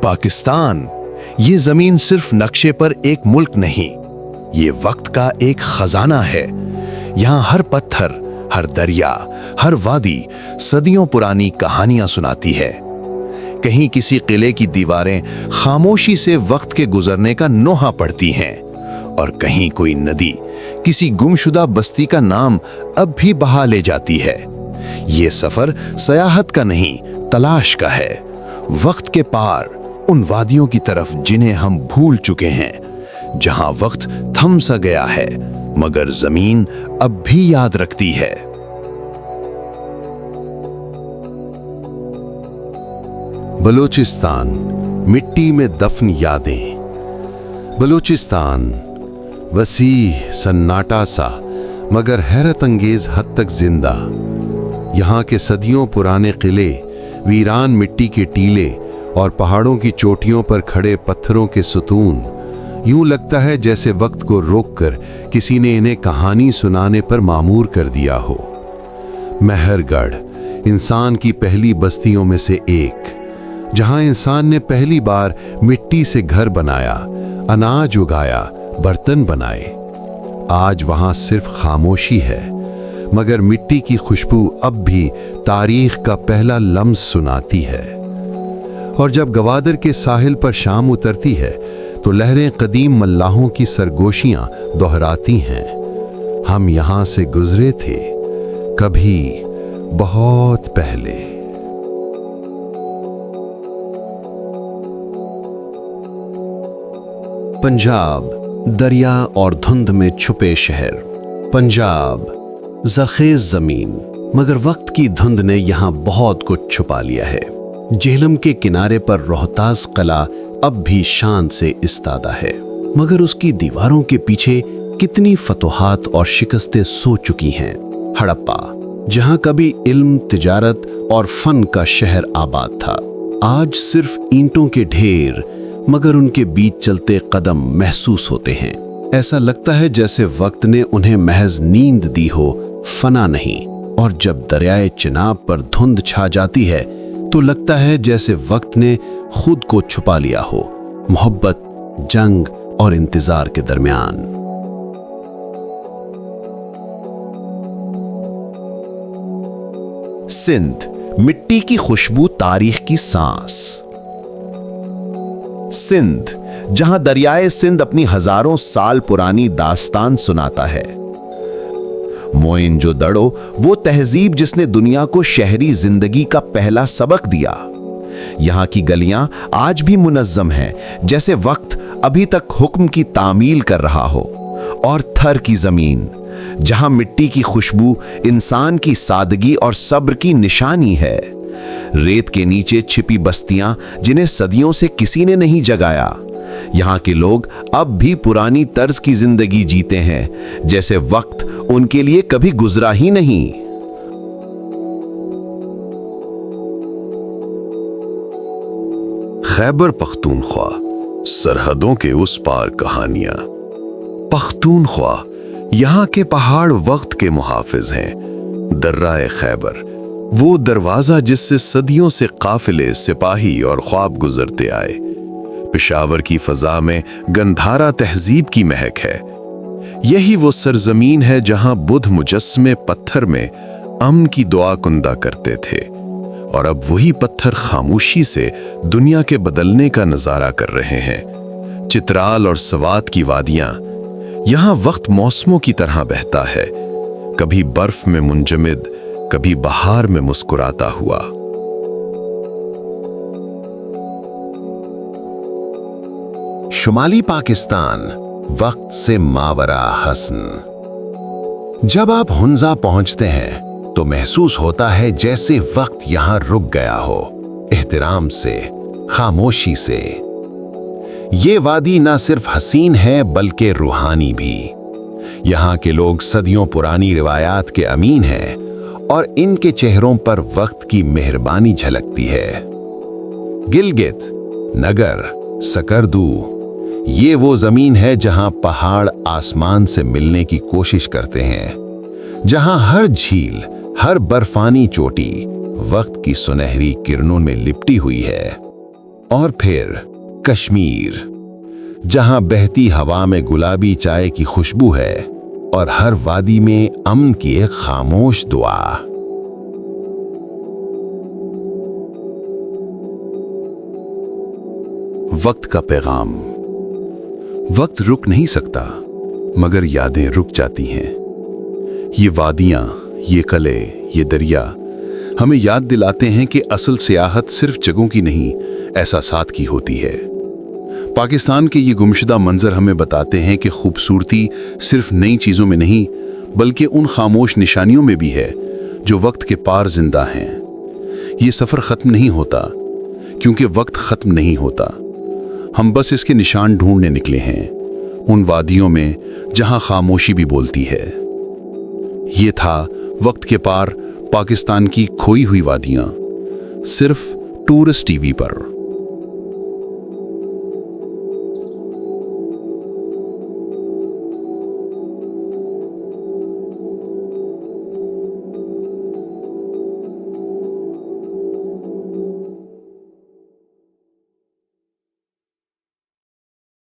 पाकिस्तान, ये जमीन सिर्फ नक्शे पर एक मुल्क नहीं, ये वक्त का एक खजाना है। यहाँ हर पत्थर, हर दरिया, हर वादी सदियों पुरानी कहानियां सुनाती है। कहीं किसी किले की दीवारें खामोशी से वक्त के गुजरने का नोहा पढ़ती हैं, और कहीं कोई नदी किसी गुमशुदा बस्ती का नाम अब भी बहा ले जाती है। ये सफर सयाहत का नहीं, तलाश का है, वक्त के पार उन वादियों की तरफ जिन्हें हम भूल चुके हैं, जहां वक्त थम सा गया है मगर जमीन अब भी याद रखती है। बलूचिस्तान, मिट्टी में दफन यादें। बलूचिस्तान वसी, सन्नाटा सा मगर हैरत अंगेज हद तक जिंदा। यहाँ के सदियों पुराने किले, वीरान मिट्टी के टीले और पहाड़ों की चोटियों पर खड़े पत्थरों के सुतून, यूं लगता है जैसे वक्त को रोककर किसी ने इन्हें कहानी सुनाने पर मामूर कर दिया हो। मेहरगढ़ इंसान की पहली बस्तियों में से एक, जहां इंसान ने पहली बार मिट्टी से घर बनाया, अनाज उगाया, बर्तन बनाए। आज वहां सिर्फ खामोशी है, मगर मिट्टी की खुशबू अब भी तारीख का पहला लम्स सुनाती है। और जब गवादर के साहिल पर शाम उतरती है तो लहरें कदीम मल्लाहों की सरगोशियां दोहराती हैं। हम यहां से गुजरे थे कभी बहुत पहले। पंजाब, दरिया और धुंध में छुपे शहर। पंजाब, जरखेज जमीन, मगर वक्त की धुंध ने यहाँ बहुत कुछ छुपा लिया है। झेलम के किनारे पर रोहतास किला अब भी शान से इस्तादा है, मगर उसकी दीवारों के पीछे कितनी फतुहात और शिकस्तें सो चुकी हैं। हड़प्पा, जहाँ कभी इल्म, तिजारत और फन का शहर आबाद था, आज सिर्फ ईंटों के ढेर, मगर उनके बीच चलते कदम महसूस होते हैं। ऐसा लगता है जैसे वक्त ने उन्हें महज नींद दी हो, फना नहीं। और जब दरियाए चिनाब पर धुंध छा जाती है तो लगता है जैसे वक्त ने खुद को छुपा लिया हो, मोहब्बत, जंग और इंतजार के दरमियान। सिंध, मिट्टी की खुशबू, तारीख की सांस। सिंध, जहां दरियाए सिंध अपनी हजारों साल पुरानी दास्तान सुनाता है। मोइनजोदड़ो, वो तहजीब जिसने दुनिया को शहरी जिंदगी का पहला सबक दिया। यहां की गलियां आज भी मुनज्जम हैं, जैसे वक्त अभी तक हुक्म की तामील कर रहा हो। और थर की जमीन, जहां मिट्टी की खुशबू इंसान की सादगी और सब्र की निशानी है। रेत के नीचे छिपी बस्तियां जिन्हें सदियों से किसी ने नहीं जगाया। यहाँ के लोग अब भी पुरानी तर्ज की जिंदगी जीते हैं, जैसे वक्त उनके लिए कभी गुजरा ही नहीं। खैबर पख्तूनख्वा, सरहदों के उस पार कहानियां। पख्तूनख्वा, यहाँ के पहाड़ वक्त के मुहाफिज हैं। दर्राए खैबर, वो दरवाजा जिससे सदियों से काफिले, सिपाही और ख्वाब गुजरते आए। पेशावर की फजा में गंधारा तहजीब की महक है। यही वो सरजमीन है जहां बुद्ध मुजस्मे पत्थर में अमन की दुआ कुंदा करते थे, और अब वही पत्थर खामोशी से दुनिया के बदलने का नजारा कर रहे हैं। चित्राल और सवात की वादियां, यहां वक्त मौसमों की तरह बहता है, कभी बर्फ में मुंजमिद, कभी बहार में मुस्कुराता हुआ। शुमाली पाकिस्तान, वक्त से मावरा हसन। जब आप हुंजा पहुंचते हैं तो महसूस होता है जैसे वक्त यहां रुक गया हो, एहतराम से, खामोशी से। ये वादी ना सिर्फ हसीन है बल्कि रूहानी भी। यहाँ के लोग सदियों पुरानी रिवायात के अमीन हैं और इनके चेहरों पर वक्त की मेहरबानी झलकती है। गिलगित, नगर, सकरदू, ये वो जमीन है जहां पहाड़ आसमान से मिलने की कोशिश करते हैं, जहां हर झील, हर बर्फानी चोटी वक्त की सुनहरी किरणों में लिपटी हुई है। और फिर कश्मीर, जहां बहती हवा में गुलाबी चाय की खुशबू है और हर वादी में अमन की एक खामोश दुआ। वक्त का पैगाम। वक्त रुक नहीं सकता, मगर यादें रुक जाती हैं। ये वादियां, ये कले, ये दरिया हमें याद दिलाते हैं कि असल सियाहत सिर्फ जगहों की नहीं, एहसासात की होती है। पाकिस्तान के ये गुमशुदा मंजर हमें बताते हैं कि खूबसूरती सिर्फ नई चीज़ों में नहीं, बल्कि उन खामोश निशानियों में भी है जो वक्त के पार जिंदा हैं। ये सफ़र ख़त्म नहीं होता, क्योंकि वक्त ख़त्म नहीं होता। हम बस इसके निशान ढूंढने निकले हैं, उन वादियों में जहां खामोशी भी बोलती है। ये था वक्त के पार, पाकिस्तान की खोई हुई वादियां, सिर्फ टूरिस्ट टीवी पर।